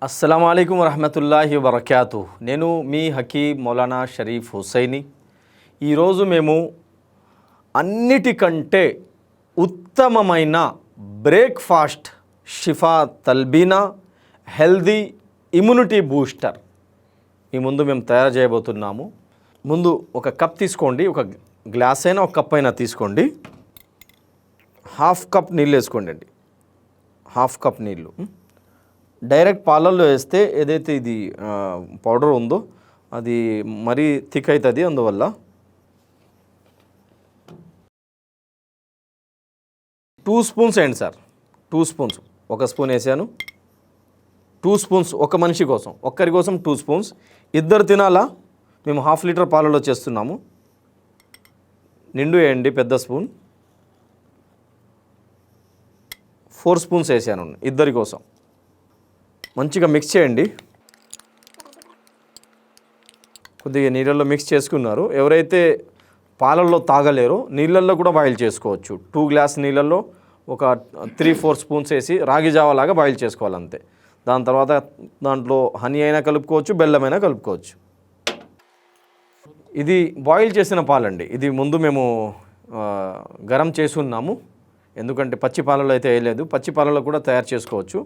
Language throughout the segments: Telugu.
అస్సలాము అలైకుం వరహమతుల్లాహి వబర్కాతు. నేను మీ హకీమ్ మౌలానా షరీఫ్ హుసైని. ఈరోజు మేము అన్నిటికంటే ఉత్తమమైన బ్రేక్ఫాస్ట్ షిఫా తల్బీనా హెల్దీ ఇమ్యూనిటీ బూస్టర్ మీ ముందు మేము తయారు చేయబోతున్నాము. ముందు ఒక కప్ తీసుకోండి, ఒక గ్లాస్ అయినా ఒక కప్ అయినా తీసుకోండి. హాఫ్ కప్ నీళ్ళు వేసుకోండి అండి. హాఫ్ కప్ నీళ్ళు డైరెక్ట్ పాలల్లో వేస్తే ఏదైతే ఇది పౌడర్ ఉందో అది మరీ థిక్ అవుతుంది. అందువల్ల 2 స్పూన్స్ వేయండి సార్. 2 స్పూన్స్, ఒక స్పూన్ వేసాను. 2 స్పూన్స్ ఒక మనిషి కోసం, ఒక్కరి కోసం 2 స్పూన్స్. ఇద్దరు తినాలా? మేము ½ లీటర్ పాలలో చేస్తున్నాము. నిండు వేయండి, పెద్ద స్పూన్. 4 స్పూన్స్ వేసాను ఇద్దరి కోసం. మంచిగా మిక్స్ చేయండి. కొద్దిగా నీళ్ళల్లో మిక్స్ చేసుకున్నారు. ఎవరైతే పాలల్లో తాగలేరో నీళ్ళల్లో కూడా బాయిల్ చేసుకోవచ్చు. 2 గ్లాస్ నీళ్ళల్లో ఒక 3-4 స్పూన్స్ వేసి రాగి జావలాగా బాయిల్ చేసుకోవాలి అంతే. దాని తర్వాత దాంట్లో హనీ అయినా కలుపుకోవచ్చు, బెల్లం అయినా కలుపుకోవచ్చు. ఇది బాయిల్ చేసిన పాలండి. ఇది ముందు మేము గరం చేసి ఉన్నాము, ఎందుకంటే పచ్చి పాలలో అయితే వేయలేదు. పచ్చి పాలలో కూడా తయారు చేసుకోవచ్చు.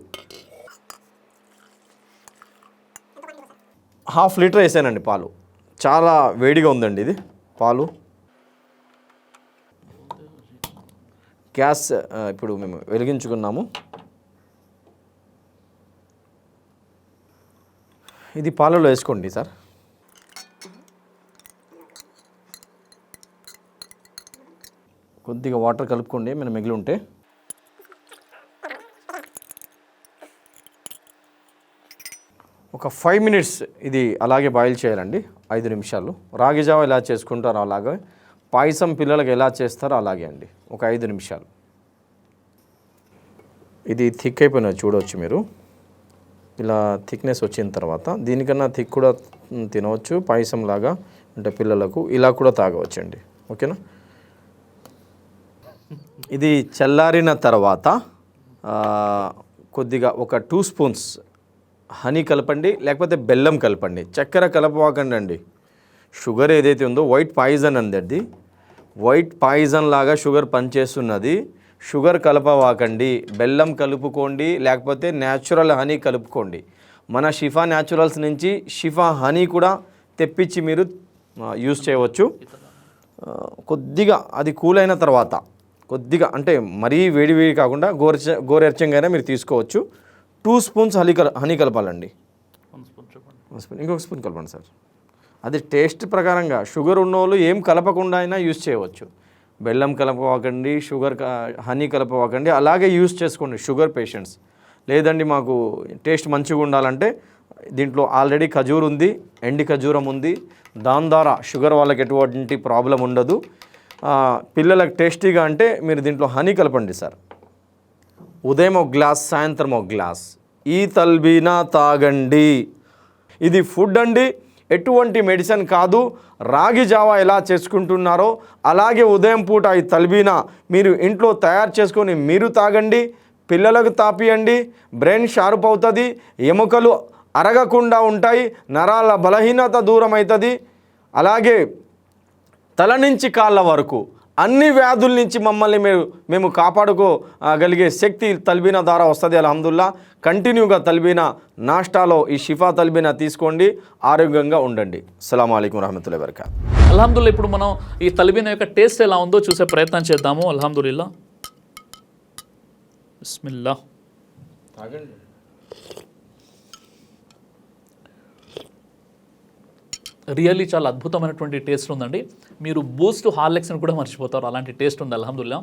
½ లీటర్ వేసానండి పాలు. చాలా వేడిగా ఉందండి ఇది పాలు. గ్యాస్ ఇప్పుడు మేము వెలిగించుకున్నాము. ఇది పాలలో వేసుకోండి సార్. కొద్దిగా వాటర్ కలుపుకోండి మనం మిగిలి ఉంటే. ఒక 5 మినిట్స్ ఇది అలాగే బాయిల్ చేయాలండి, 5 నిమిషాలు. రాగి జావ ఎలా చేసుకుంటారో అలాగే, పాయసం పిల్లలకు ఎలా చేస్తారో అలాగే అండి, ఒక 5 నిమిషాలు. ఇది థిక్ అయిపోయినది చూడవచ్చు మీరు. ఇలా థిక్నెస్ వచ్చిన తర్వాత దీనికన్నా థిక్ కూడా తినవచ్చు, పాయసం లాగా. అంటే పిల్లలకు ఇలా కూడా తాగవచ్చండి. ఓకేనా? ఇది చల్లారిన తర్వాత కొద్దిగా ఒక 2 స్పూన్స్ హనీ కలపండి, లేకపోతే బెల్లం కలపండి. చక్కెర కలపవాకండి అండి. షుగర్ ఏదైతే ఉందో వైట్ పాయిజన్ అంది, అది వైట్ పాయిజన్ లాగా షుగర్ పనిచేస్తున్నది. షుగర్ కలపవాకండి, బెల్లం కలుపుకోండి, లేకపోతే న్యాచురల్ హనీ కలుపుకోండి. మన షిఫా న్యాచురల్స్ నుంచి షిఫా హనీ కూడా తెప్పించి మీరు యూజ్ చేయవచ్చు. కొద్దిగా అది కూల్ అయిన తర్వాత కొద్దిగా, అంటే మరీ వేడి కాకుండా గోరెచ్చంగా మీరు తీసుకోవచ్చు. 2 స్పూన్స్ హనీ కలపాలండి. 1 స్పూన్, ఇంకొక స్పూన్ కలపండి సార్. అది టేస్ట్ ప్రకారంగా. షుగర్ ఉన్నోళ్ళు ఏం కలపకుండా అయినా యూజ్ చేయవచ్చు. బెల్లం కలపవాకండి, హనీ కలపవాకండి, అలాగే యూజ్ చేసుకోండి షుగర్ పేషెంట్స్. లేదండి మాకు టేస్ట్ మంచిగా ఉండాలంటే దీంట్లో ఆల్రెడీ ఖజూర్ ఉంది, ఎండి ఖజూరం ఉంది. దాని ద్వారా షుగర్ వాళ్ళకి ఎటువంటి ప్రాబ్లం ఉండదు. పిల్లలకు టేస్టీగా అంటే మీరు దీంట్లో హనీ కలపండి సార్. ఉదయం ఒక గ్లాస్, సాయంత్రం ఒక గ్లాస్ ఈ తల్బీనా తాగండి. ఇది ఫుడ్ అండి, ఎటువంటి మెడిసిన్ కాదు. రాగి జావా ఎలా చేసుకుంటున్నారో అలాగే ఉదయం పూట ఈ తల్బీనా మీరు ఇంట్లో తయారు చేసుకొని మీరు తాగండి. పిల్లలకు తాపియండి. బ్రెయిన్ షార్ప్ అవుతుంది, ఎముకలు అరగకుండా ఉంటాయి, నరాల బలహీనత దూరం అవుతుంది. అలాగే తల నుంచి కాళ్ళ వరకు అన్ని వ్యాధుల నుంచి మమ్మల్ని మేము కాపాడుకోగలిగే శక్తి తల్బీనా ద్వారా వస్తుంది. అల్హమ్దుల్లా. కంటిన్యూగా తల్బీనా నాష్టాలో ఈ షిఫా తల్బీనా తీసుకోండి, ఆరోగ్యంగా ఉండండి. అస్సలాము అలైకుం వరహమతుల్లాహి వబరకాతుహు. అల్హమ్దుల్లా. ఇప్పుడు మనం ఈ తల్బీనా యొక్క టేస్ట్ ఎలా ఉందో చూసే ప్రయత్నం చేద్దాము. అల్హమ్దుల్లా. బిస్మిల్లా. రియల్లీ చాలా అద్భుతమైనటువంటి టేస్ట్ ఉందండి. మీరు బూస్ట్, హార్లిక్స్ని కూడా మర్చిపోతారు, అలాంటి టేస్ట్ ఉంది. అల్హమ్దుల్లా.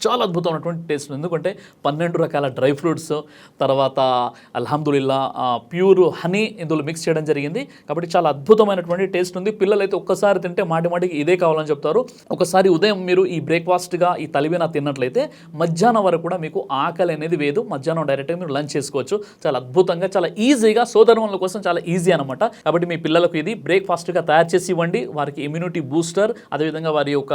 చాలా అద్భుతమైనటువంటి టేస్ట్. ఎందుకంటే 12 రకాల డ్రై ఫ్రూట్స్, తర్వాత అల్హమ్దుల్లా ప్యూర్ హనీ ఇందులో మిక్స్ చేయడం జరిగింది. కాబట్టి చాలా అద్భుతమైనటువంటి టేస్ట్ ఉంది. పిల్లలైతే ఒక్కసారి తింటే మాటికి ఇదే కావాలని చెప్తారు. ఒకసారి ఉదయం మీరు ఈ బ్రేక్ఫాస్ట్గా ఈ తల్బీనా తిన్నట్లయితే మధ్యాహ్నం వరకు కూడా మీకు ఆకలి అనేది వేదు. మధ్యాహ్నం డైరెక్ట్గా మీరు లంచ్ చేసుకోవచ్చు. చాలా అద్భుతంగా, చాలా ఈజీగా, సోదరుల కోసం చాలా ఈజీ అనమాట. కాబట్టి మీ పిల్లలకు ఇది బ్రేక్ఫాస్ట్గా తయారు చేసి ఇవ్వండి. వారికి ఇమ్యూనిటీ బూస్టర్, అదేవిధంగా వారి యొక్క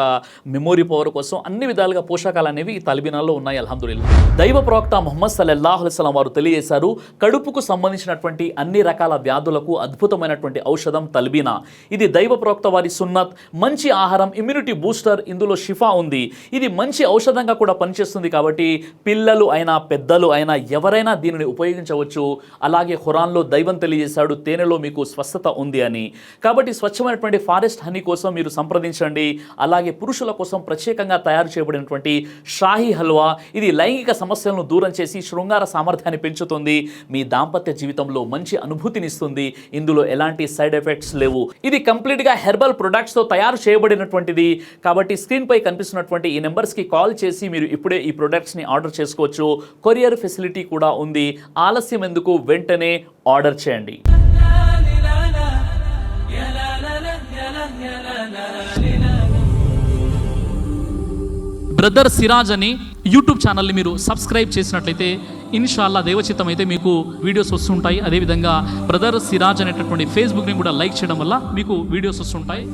మెమొరీ పవర్ కోసం అన్ని విధాలుగా పోషకాలు అనేవి ఈ తల్బీనాలో ఉన్నాయి అల్హమ్దులిల్లాహ్. దైవ ప్రవక్త ముహమ్మద్ సల్లల్లాహు అలైహి వసల్లం వారు తెలియజేశారు, కడుపుకు సంబంధించినటువంటి అన్ని రకాల వ్యాధులకు అద్భుతమైనటువంటి ఔషధం తల్బీనా. ఇది దైవ ప్రవక్త వారి సున్నత్, మంచి ఆహారం, ఇమ్యూనిటీ బూస్టర్, ఇందులో షిఫా ఉంది. ఇది మంచి ఔషధంగా కూడా పనిచేస్తుంది కాబట్టి పిల్లలు అయినా పెద్దలు అయినా ఎవరైనా దీనిని ఉపయోగించవచ్చు. అలాగే ఖురాన్లో దైవం తెలియజేశాడు, తేనెలో మీకు స్వస్థత ఉంది అని. కాబట్టి స్వచ్ఛమైనటువంటి ఫారెస్ట్ హనీ కోసం మీరు సంప్రదించండి. అలాగే పురుషుల కోసం ప్రత్యేకంగా తయారు చేయబడినటువంటి షాహీ హల్వా, ఇది లైంగిక సమస్యలను దూరం చేసి శృంగార సామర్థ్యాన్ని పెంచుతుంది, మీ దాంపత్య జీవితంలో మంచి అనుభూతినిస్తుంది. ఇందులో ఎలాంటి సైడ్ ఎఫెక్ట్స్ లేవు. ఇది కంప్లీట్గా హెర్బల్ ప్రొడక్ట్స్తో తయారు చేయబడినటువంటిది. కాబట్టి స్క్రీన్పై కనిపిస్తున్నటువంటి ఈ నెంబర్స్కి కాల్ చేసి మీరు ఇప్పుడే ఈ ప్రొడక్ట్స్ని ఆర్డర్ చేసుకోవచ్చు. కొరియర్ ఫెసిలిటీ కూడా ఉంది. ఆలస్యం ఎందుకు, వెంటనే ఆర్డర్ చేయండి. బ్రదర్ సిరాజ్ అని యూట్యూబ్ ఛానల్ని మీరు సబ్స్క్రైబ్ చేసినట్లయితే ఇన్షాల్లా దేవచిత్తం అయితే మీకు వీడియోస్ వస్తుంటాయి. అదేవిధంగా బ్రదర్ సిరాజ్ అనేటటువంటి ఫేస్బుక్ని కూడా లైక్ చేయడం వల్ల మీకు వీడియోస్ వస్తుంటాయి.